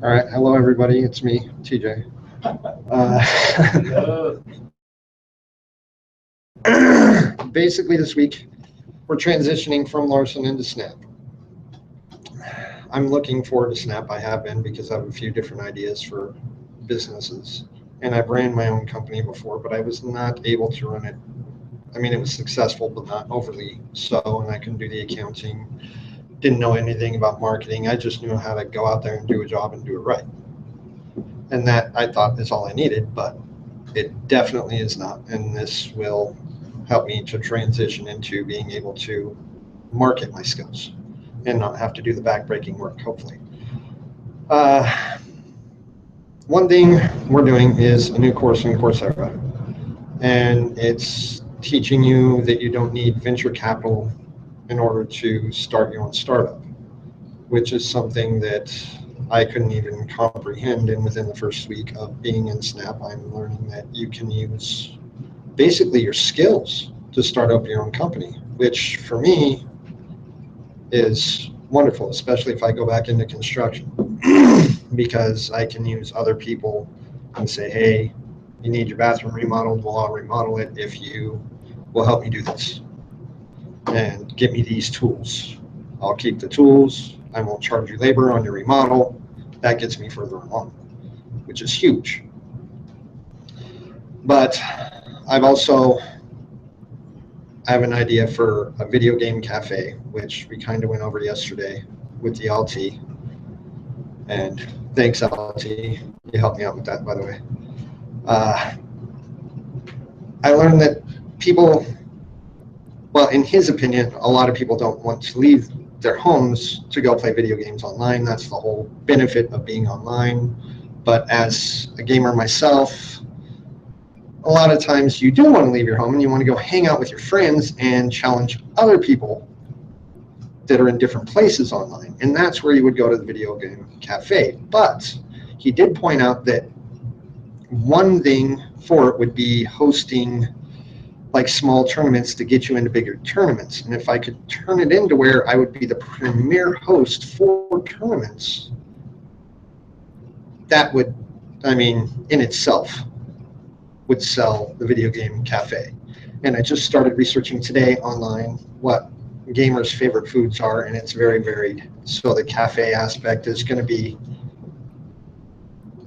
All right, hello everybody, it's me, TJ. Basically this week, we're transitioning from Larson into Snap. I'm looking forward to Snap, I have been, because I have a few different ideas for businesses. And I ran my own company before, but I was not able to run it. I mean, it was successful, but not overly so, and I couldn't do the accounting, didn't know anything about marketing. I just knew how to go out there and do a job and do it right. And that, I thought, is all I needed, but it definitely is not. And this will help me to transition into being able to market my skills and not have to do the backbreaking work, hopefully. One thing we're doing is a new course in Coursera, and it's teaching you that you don't need venture capital in order to start your own startup, which is something that I couldn't even comprehend. And within the first week of being in Snap, I'm learning that you can use basically your skills to start up your own company, which for me is wonderful, especially if I go back into construction, because I can use other people and say, hey, you need your bathroom remodeled, well, I'll remodel it if you will help me do this and give me these tools. I'll keep the tools. I won't charge you labor on your remodel. That gets me further along, which is huge. But I have an idea for a video game cafe, which we kind of went over yesterday with the LT. And thanks, LT. You helped me out with that, by the way. I learned that people, well, in his opinion, a lot of people don't want to leave their homes to go play video games online. That's the whole benefit of being online. But as a gamer myself, a lot of times you do want to leave your home and you want to go hang out with your friends and challenge other people that are in different places online. And that's where you would go to the video game cafe. But he did point out that one thing for it would be hosting like small tournaments to get you into bigger tournaments. And if I could turn it into where I would be the premier host for tournaments, that would, I mean, in itself, would sell the video game cafe. And I just started researching today online what gamers' favorite foods are, and it's very varied. So the cafe aspect is going to be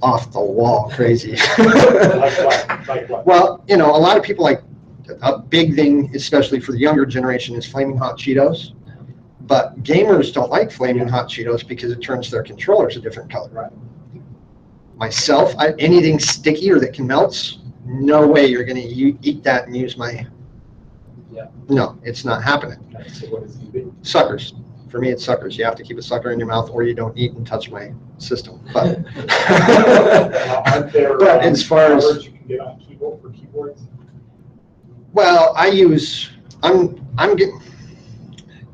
off the wall crazy. Like what? Well, you know, a lot of people like, a big thing, especially for the younger generation, is flaming hot Cheetos. But gamers don't like flaming hot Cheetos because it turns their controllers a different color. Right. Myself, anything sticky or that can melt, no way you're going to eat that and use my. Yeah. No, it's not happening. So what is it? Suckers. For me, it's suckers. You have to keep a sucker in your mouth or you don't eat and touch my system. But, Aren't there but as far as covers you can get on keyboard for keyboards? well, I'm getting,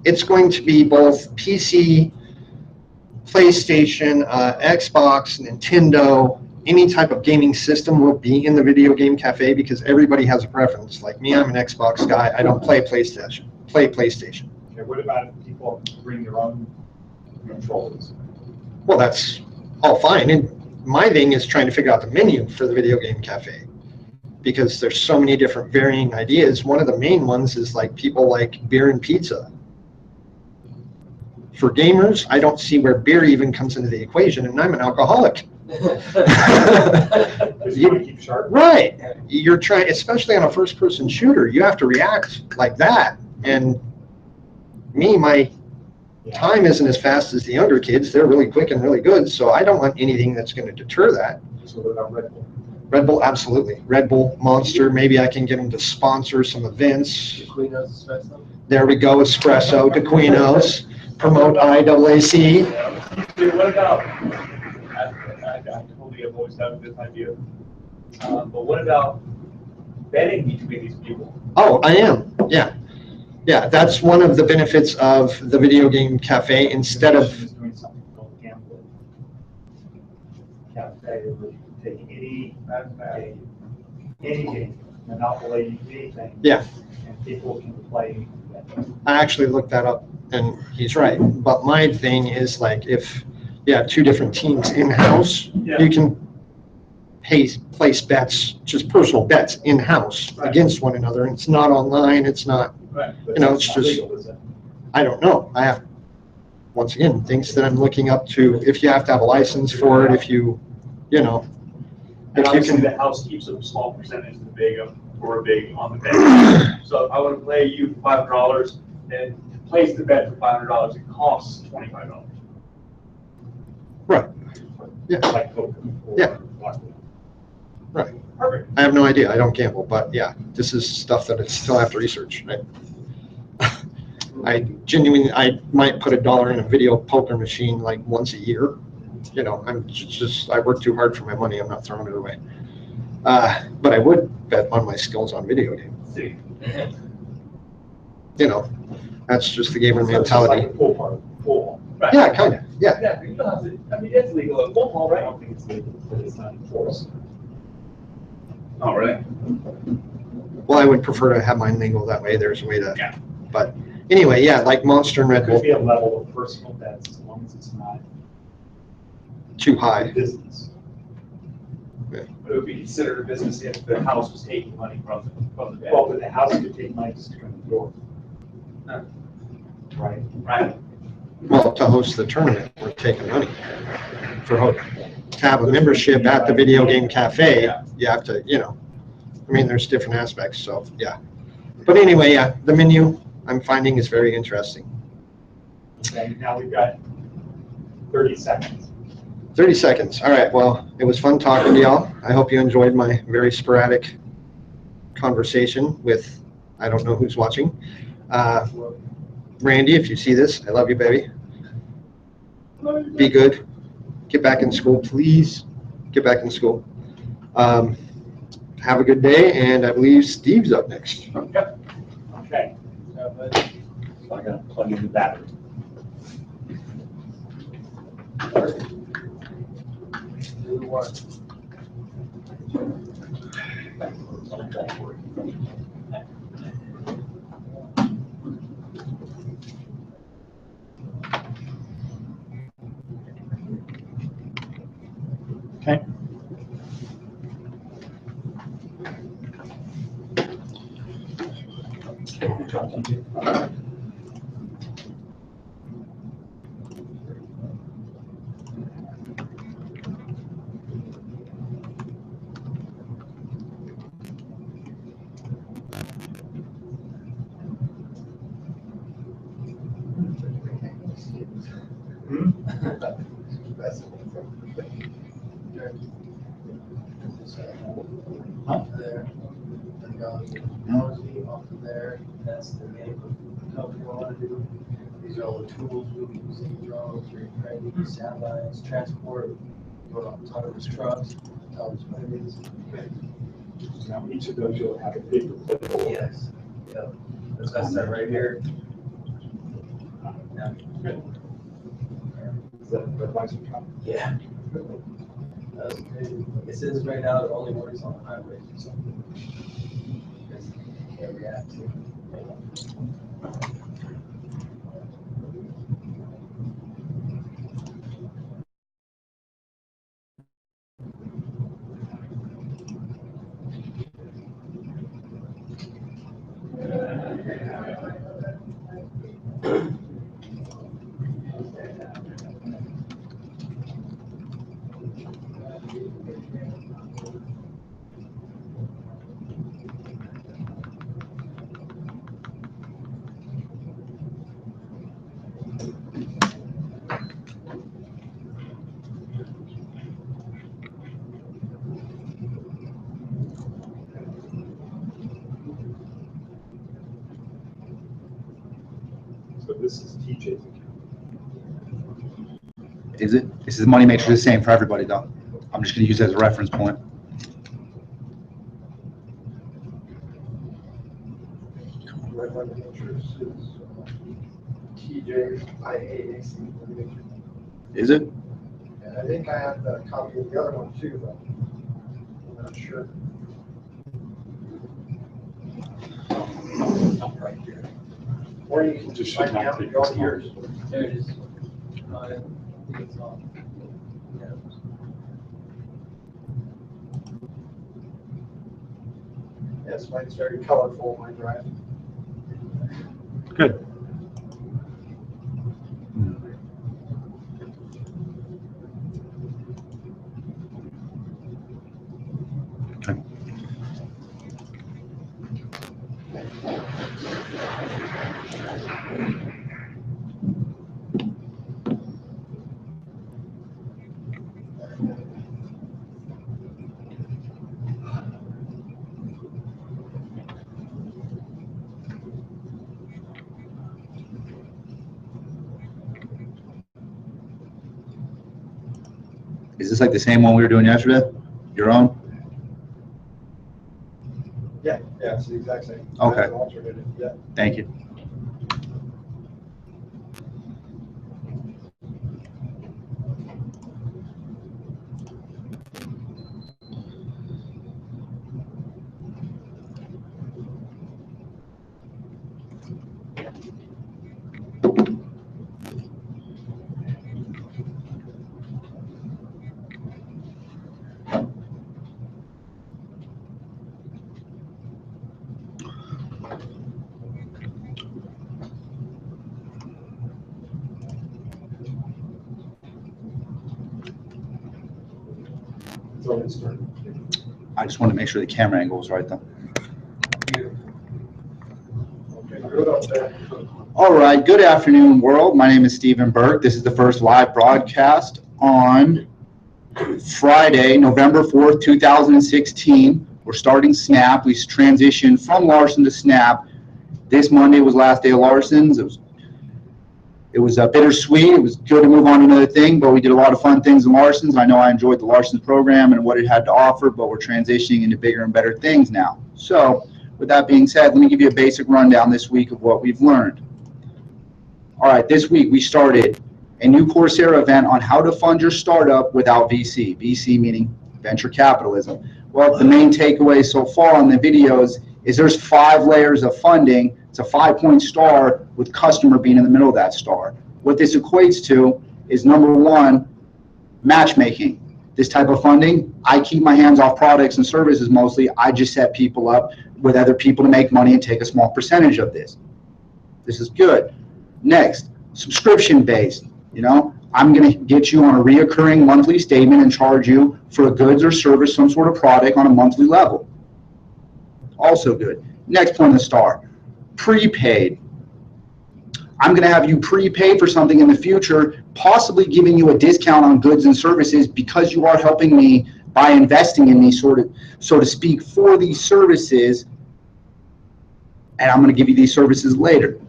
it's going to be both PC, PlayStation, Xbox, Nintendo, any type of gaming system will be in the video game cafe because everybody has a preference. Like me, I'm an Xbox guy. I don't play PlayStation. Okay, what about if people bring their own controllers? Well, that's all fine. And my thing is trying to figure out the menu for the video game cafe because there's so many different varying ideas. One of the main ones is like people like beer and pizza. For gamers, I don't see where beer even comes into the equation, and I'm an alcoholic. You want to keep sharp? Right. You're trying, especially on a first-person shooter, you have to react like that. And me, my time isn't as fast as the younger kids. They're really quick and really good, so I don't want anything that's going to deter that. So what about Red Bull? Red Bull, absolutely. Red Bull, Monster, maybe I can get them to sponsor some events. Quino's espresso. There we go, espresso, DeQuinos, promote IAAC. What about, I totally have always had this idea, but what about betting between these people? Oh, I am, yeah. Yeah, that's one of the benefits of the video game cafe instead of, Just doing something called gambling cafe, where you can take any game, Monopoly, anything. Yeah. And people can play. I actually looked that up and he's right. But my thing is like if yeah, two different teams in-house, Yeah. you can place bets, just personal bets in-house Right. against one another. And it's not online. It's not, Right. you know, it's Not just, legal, is it? I don't know. I have, once again, things that I'm looking up to, if you have to have a license for it, if you know, And if you obviously, can, the house keeps a small percentage of the big or a big on the bet. So if I want to play you for $5 and to place the bet for $500, it costs $25. right, yeah, Like poker or Yeah. blackjack. right. Perfect. I have no idea. I don't gamble, but yeah, this is stuff that I still have to research. I genuinely, I might put $1 in a video poker machine like once a year. You know, I'm just, I work too hard for my money. I'm not throwing it away. But I would bet on my skills on video games. See. You know, that's just the gamer So it's just mentality. like a pool party, pool. Right. Yeah, kind of. Yeah. Yeah, you don't have to, I mean, it's legal at football, I right? don't think it's legal, but it's not enforced. Oh, really? Well, I would prefer to have mine legal that way. There's a way to. Yeah. But anyway, yeah, like Monster and There Red could Bull, be a level of personal bets as long as it's not too high. business. But it would be considered a business if the house was taking money from the bet. Well, but the house could take money just to come to the door. Huh. Right. Right. Well, to host the tournament, we're taking money to have a membership at the video game cafe. You have to, you know, I mean, there's different aspects. So yeah. But anyway, yeah, the menu I'm finding is very interesting. Okay, now we've got 30 seconds. 30 seconds. All right. Well, it was fun talking to y'all. I hope you enjoyed my very sporadic conversation with, I don't know who's watching. Randy, if you see this, I love you, baby. Be good. Get back in school, please. Get back in school. Have a good day, and I believe Steve's up next. Yep. Okay. So I gotta plug in the battery. Okay. There, and technology off of there, that's the name of the company I want to do. These are all the tools we'll be using, drones, ready, satellites, transport, go to autonomous trucks, autonomous planes. Now, each of those you'll have a paper clip. Yes, yep, that's that right here. Yeah. Is that an advisory copy? Yeah. That's crazy. It says right now it only works on the highway, so. It's can't react to. So this is TJ's account. Is it? This is money matrix the same for everybody though. I'm just gonna use it as a reference point. Red Light Ventures is TJIAAC. Is it? And I think I have the copy of the other one too, but I'm not sure. Right here. Or you can Just just find should out not and take go this to yours. long. There it is. I think it's on. Yes, mine's very colorful, my drive. Good. Okay. Is this like the same one we were doing yesterday? Your own? Yeah, it's the exact same. Okay. That's an alternative, yeah. Thank you. So it's turn. I just want to make sure the camera angle is right though. Okay, good up there. All right, good afternoon, world. My name is Stephen Burke. This is the first live broadcast on Friday, November 4th, 2016. We're starting Snap. We transitioned from Larson to Snap. This Monday was last day of Larson's. It was bittersweet. It was good to move on to another thing, but we did a lot of fun things in Larson's. I know I enjoyed the Larson's program and what it had to offer, but we're transitioning into bigger and better things now. So with that being said, let me give you a basic rundown this week of what we've learned. All right, this week we started a new Coursera event on how to fund your startup without VC. VC meaning venture capitalism. Well, the main takeaway so far on the videos is there's 5 layers of funding. It's a 5-point star with customer being in the middle of that star. What this equates to is number 1, matchmaking. This type of funding, I keep my hands off products and services mostly. I just set people up with other people to make money and take a small percentage of this. This is good. Next, subscription based. I'm going to get you on a reoccurring monthly statement and charge you for a goods or service, some sort of product on a monthly level. Also good. Next point of the star, prepaid. I'm going to have you prepay for something in the future, possibly giving you a discount on goods and services because you are helping me by investing in me, so to speak, for these services, and I'm going to give you these services later.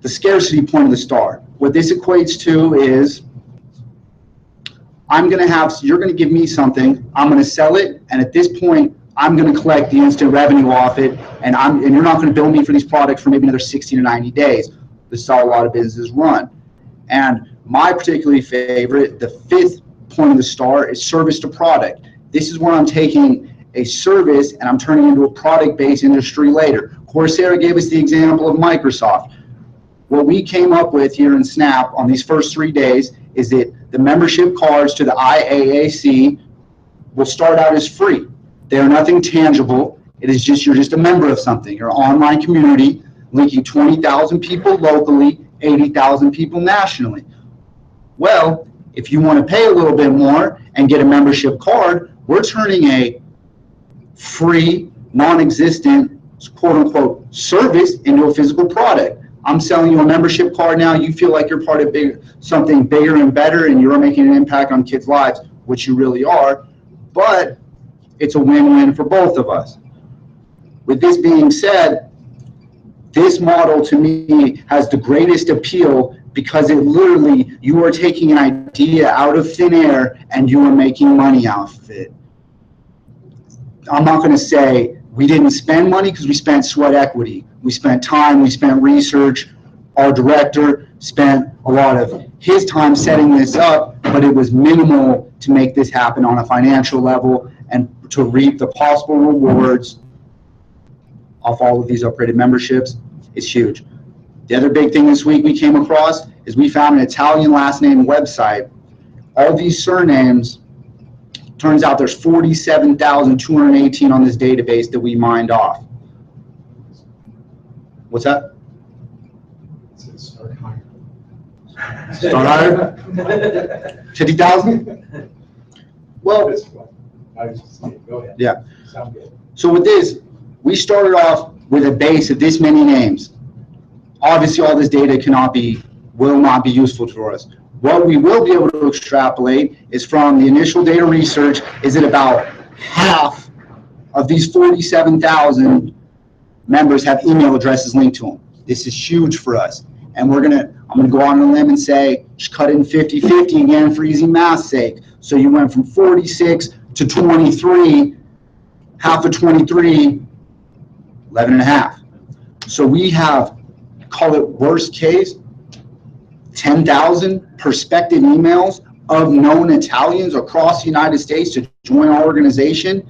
The scarcity point of the star. What this equates to is you're going to give me something, I'm going to sell it, and at this point, I'm going to collect the instant revenue off it, and you're not going to bill me for these products for maybe another 60 to 90 days. This is how a lot of businesses run. And my particularly favorite, the 5th point of the star, is service to product. This is where I'm taking a service and I'm turning it into a product-based industry later. Coursera gave us the example of Microsoft. What we came up with here in Snap on these first 3 days is that the membership cards to the IAAC will start out as free. They are nothing tangible. It is just, you're just a member of something. You're an online community linking 20,000 people locally, 80,000 people nationally. Well, if you want to pay a little bit more and get a membership card, we're turning a free, non-existent, quote-unquote, service into a physical product. I'm selling you a membership card now. You feel like you're part of something bigger and better, and you're making an impact on kids' lives, which you really are. But it's a win-win for both of us. With this being said, this model to me has the greatest appeal because it literally, you are taking an idea out of thin air and you are making money off of it. I'm not going to say we didn't spend money because we spent sweat equity. We spent time, we spent research. Our director spent a lot of his time setting this up, but it was minimal to make this happen on a financial level and to reap the possible rewards off all of these upgraded memberships is huge. The other big thing this week we came across is we found an Italian last name website. All these surnames Turns out there's 47,218 on this database that we mined off. What's that? Start higher. Start higher? 50,000? Well, I was just saying, go ahead. Yeah. Sound good. so with this, we started off with a base of this many names. Obviously, all this data will not be useful for us. What we will be able to extrapolate is from the initial data research, is that about half of these 47,000 members have email addresses linked to them. This is huge for us. And I'm gonna go on a limb and say, just cut in 50-50 again for easy math's sake. So you went from 46 to 23, half of 23, 11 and a half. So we have, call it worst case, 10,000 prospective emails of known Italians across the United States to join our organization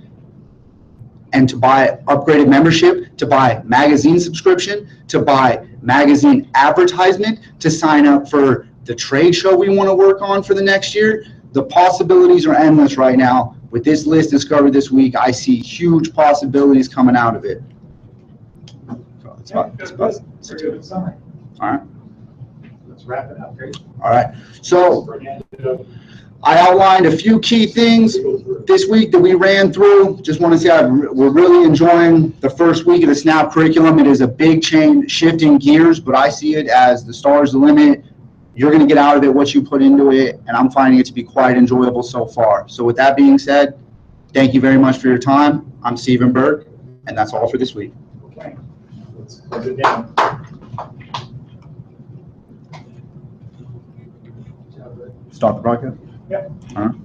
and to buy upgraded membership, to buy magazine subscription, to buy magazine advertisement, to sign up for the trade show we want to work on for the next year. The possibilities are endless right now. With this list discovered this week, I see huge possibilities coming out of it. So it's about Very good summary. all right. Let's wrap it up, okay? All right. So Bring it I outlined a few key things this week that we ran through. Just want to say we're really enjoying the first week of the SNAP curriculum. It is a big change, shifting gears, but I see it as the stars the limit. You're going to get out of it what you put into it, and I'm finding it to be quite enjoyable so far. So with that being said, thank you very much for your time. I'm Stephen Burke, and that's all for this week. Okay. Let's close it down. Start the broadcast? Yep. All right.